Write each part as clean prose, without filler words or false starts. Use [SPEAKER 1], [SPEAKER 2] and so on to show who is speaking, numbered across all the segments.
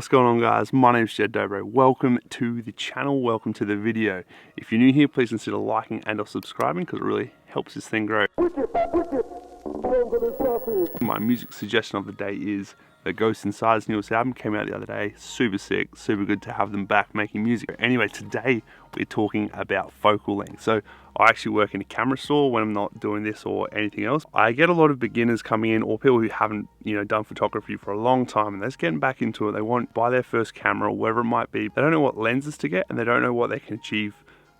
[SPEAKER 1] What's going on, guys? My name's Jed Dobro. Welcome to the channel, welcome to the video. If you're new here, please consider liking and or subscribing because it really helps this thing grow. My music suggestion of the day is the Ghost Inside's newest album. Came out the other day. Super sick, super good to have them back making music. Anyway, today we're talking about focal length. So I actually work in a camera store when I'm not doing this or anything else. I get a lot of beginners coming in or people who haven't, done photography for a long time and they're just getting back into it. They want to buy their first camera or whatever it might be. They don't know what lenses to get and they don't know what they can achieve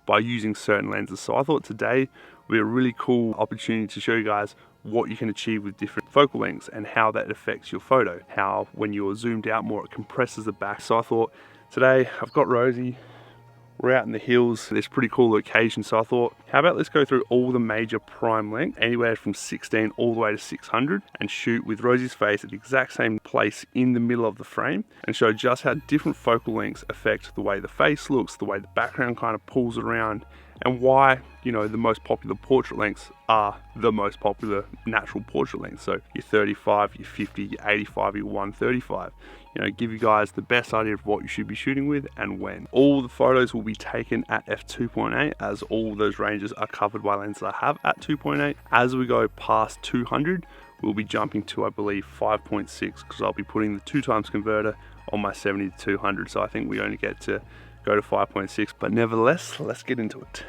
[SPEAKER 1] by using certain lenses. So I thought today would be a really cool opportunity to show you guys what you can achieve with different focal lengths and how that affects your photo. How when you're zoomed out more, it compresses the back. So I thought today I've got Rosie, we're out in the hills, this pretty cool location. So I thought, how about let's go through all the major prime length, anywhere from 16 all the way to 600, and shoot with Rosie's face at the exact same place in the middle of the frame and show just how different focal lengths affect the way the face looks, the way the background kind of pulls around, and why, the most popular portrait lengths are the most popular natural portrait lengths. So your 35, your 50, your 85, your 135. Give you guys the best idea of what you should be shooting with and when. All the photos will be taken at f2.8 as all those ranges are covered by lenses I have at 2.8. As we go past 200, we'll be jumping to, I believe, 5.6 because I'll be putting the 2x converter on my 70 to 200. So I think we only get to go to 5.6, but nevertheless, let's get into it.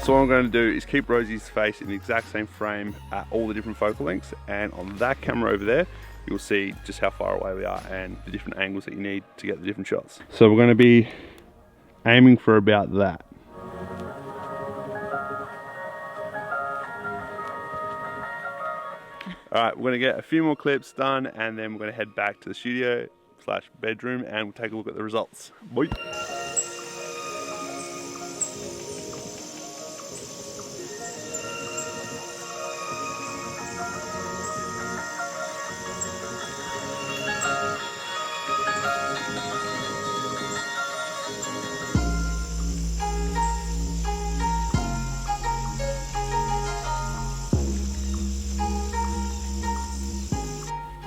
[SPEAKER 1] So what I'm going to do is keep Rosie's face in the exact same frame at all the different focal lengths, and on that camera over there you'll see just how far away we are and the different angles that you need to get the different shots. So we're going to be aiming for about that. Alright, we're going to get a few more clips done and then we're going to head back to the studio / bedroom and we'll take a look at the results. Bye!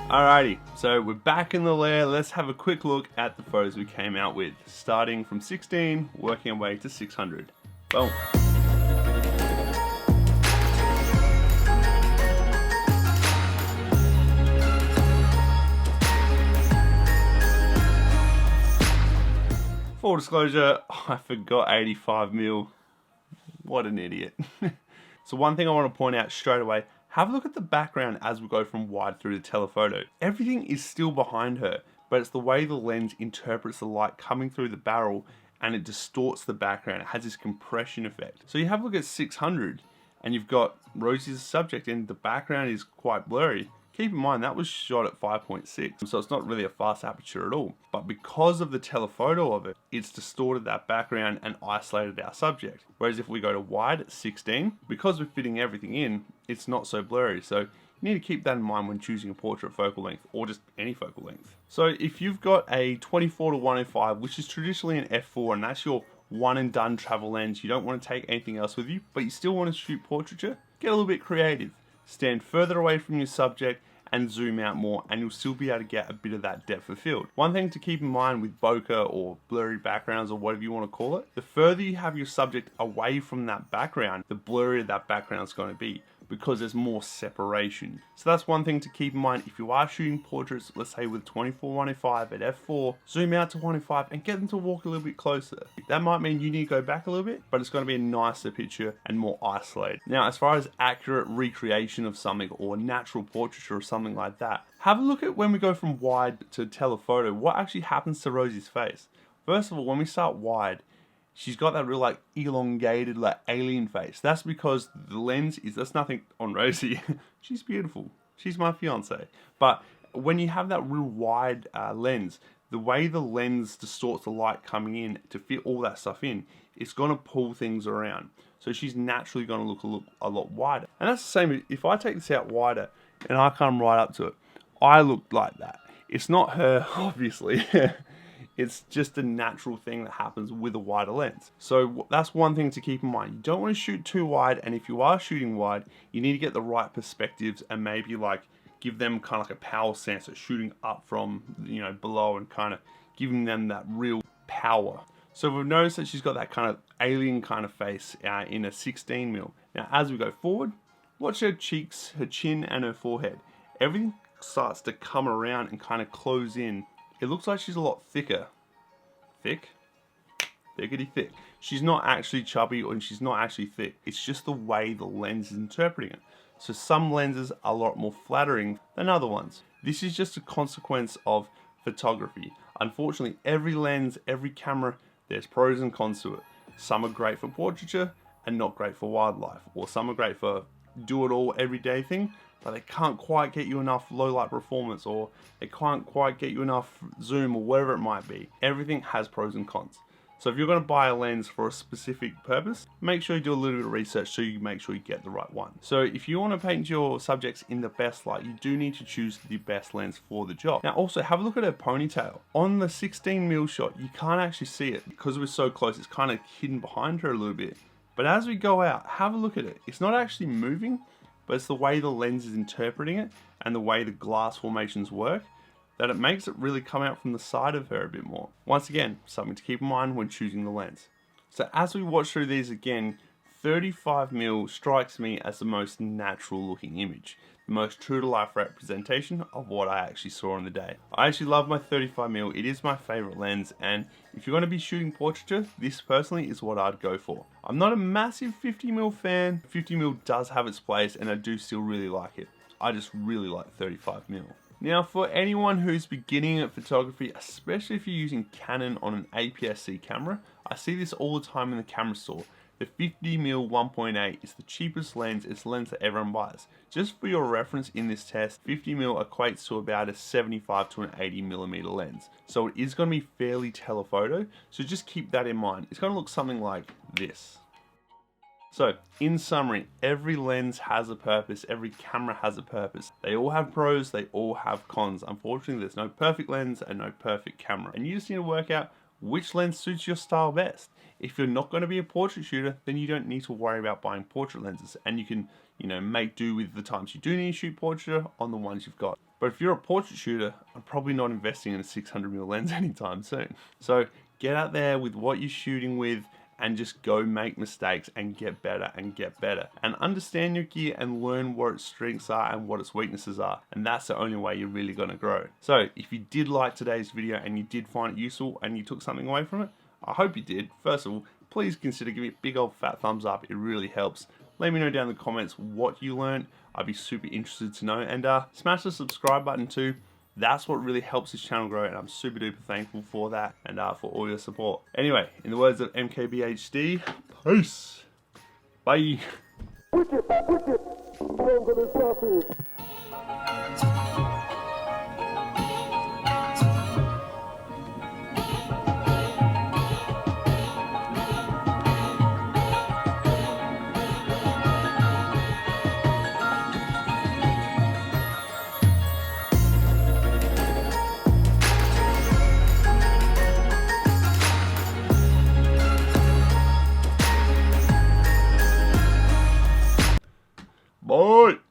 [SPEAKER 1] Alrighty, so we're back in the lair. Let's have a quick look at the photos we came out with, starting from 16, working our way to 600. Boom. Full disclosure, I forgot 85mm. What an idiot. So one thing I want to point out straight away, have a look at the background as we go from wide through the telephoto. Everything is still behind her, but it's the way the lens interprets the light coming through the barrel and it distorts the background. It has this compression effect. So you have a look at 600 and you've got Rosie as a subject and the background is quite blurry. Keep in mind that was shot at 5.6, so it's not really a fast aperture at all. But because of the telephoto of it, it's distorted that background and isolated our subject. Whereas if we go to wide at 16, because we're fitting everything in, it's not so blurry. So you need to keep that in mind when choosing a portrait focal length or just any focal length. So if you've got a 24 to 105, which is traditionally an f4, and that's your one and done travel lens, you don't want to take anything else with you, but you still want to shoot portraiture, get a little bit creative. Stand further away from your subject and zoom out more and you'll still be able to get a bit of that depth of field. One thing to keep in mind with bokeh or blurry backgrounds or whatever you want to call it, the further you have your subject away from that background, the blurrier that background is going to be because there's more separation. So that's one thing to keep in mind. If you are shooting portraits, let's say with 24-105 at f4, zoom out to 105 and get them to walk a little bit closer. That might mean you need to go back a little bit, but it's going to be a nicer picture and more isolated. Now, as far as accurate recreation of something or natural portraiture or something like that, have a look at when we go from wide to telephoto, what actually happens to Rosie's face. First of all, when we start wide, she's got that real like elongated like alien face. That's because the lens is, that's nothing on Rosie. She's beautiful. She's my fiance. But when you have that real wide lens, the way the lens distorts the light coming in to fit all that stuff in, it's going to pull things around. So she's naturally going to look a lot wider. And that's the same, if I take this out wider and I come right up to it, I look like that. It's not her, obviously. It's just a natural thing that happens with a wider lens. So that's one thing to keep in mind. You don't want to shoot too wide, and if you are shooting wide, you need to get the right perspectives and maybe like give them kind of like a power sensor shooting up from, you know, below and kind of giving them that real power. So we've noticed that she's got that kind of alien kind of face in a 16mm. Now as we go forward, watch her cheeks, her chin and her forehead. Everything starts to come around and kind of close in. It looks like she's a lot thicker. Thick? Thickety thick. She's not actually chubby and she's not actually thick. It's just the way the lens is interpreting it. So some lenses are a lot more flattering than other ones. This is just a consequence of photography. Unfortunately, every lens, every camera, there's pros and cons to it. Some are great for portraiture and not great for wildlife. Or some are great for do-it-all everyday thing, but they can't quite get you enough low light performance, or they can't quite get you enough zoom, or whatever it might be. Everything has pros and cons. So if you're going to buy a lens for a specific purpose, make sure you do a little bit of research so you make sure you get the right one. So if you want to paint your subjects in the best light, you do need to choose the best lens for the job. Now also have a look at her ponytail. On the 16mm shot, you can't actually see it because we're so close. It's kind of hidden behind her a little bit. But as we go out, have a look at it. It's not actually moving, but it's the way the lens is interpreting it and the way the glass formations work that it makes it really come out from the side of her a bit more. Once again, something to keep in mind when choosing the lens. So as we watch through these again, 35mm strikes me as the most natural looking image, the most true to life representation of what I actually saw on the day. I actually love my 35mm, it is my favorite lens, and if you're going to be shooting portraiture, this personally is what I'd go for. I'm not a massive 50mm fan. 50mm does have its place and I do still really like it. I just really like 35mm. Now for anyone who's beginning at photography, especially if you're using Canon on an APS-C camera, I see this all the time in the camera store. The 50mm 1.8 is the cheapest lens, it's the lens that everyone buys. Just for your reference in this test, 50mm equates to about a 75 to an 80mm lens. So it is going to be fairly telephoto, so just keep that in mind. It's going to look something like this. So, in summary, every lens has a purpose, every camera has a purpose. They all have pros, they all have cons. Unfortunately, there's no perfect lens and no perfect camera. And you just need to work out which lens suits your style best. If you're not going to be a portrait shooter, then you don't need to worry about buying portrait lenses. And you can, make do with the times you do need to shoot portraiture on the ones you've got. But if you're a portrait shooter, I'm probably not investing in a 600mm lens anytime soon. So, get out there with what you're shooting with, and just go make mistakes and get better and understand your gear and learn what its strengths are and what its weaknesses are, and that's the only way you're really going to grow. So if you did like today's video and you did find it useful and you took something away from it, I hope you did. First of all, please consider giving it a big old fat thumbs up. It really helps. Let me know down in the comments what you learned. I'd be super interested to know, and smash the subscribe button too. That's what really helps this channel grow, and I'm super duper thankful for that and for all your support. Anyway, in the words of MKBHD, peace. Bye.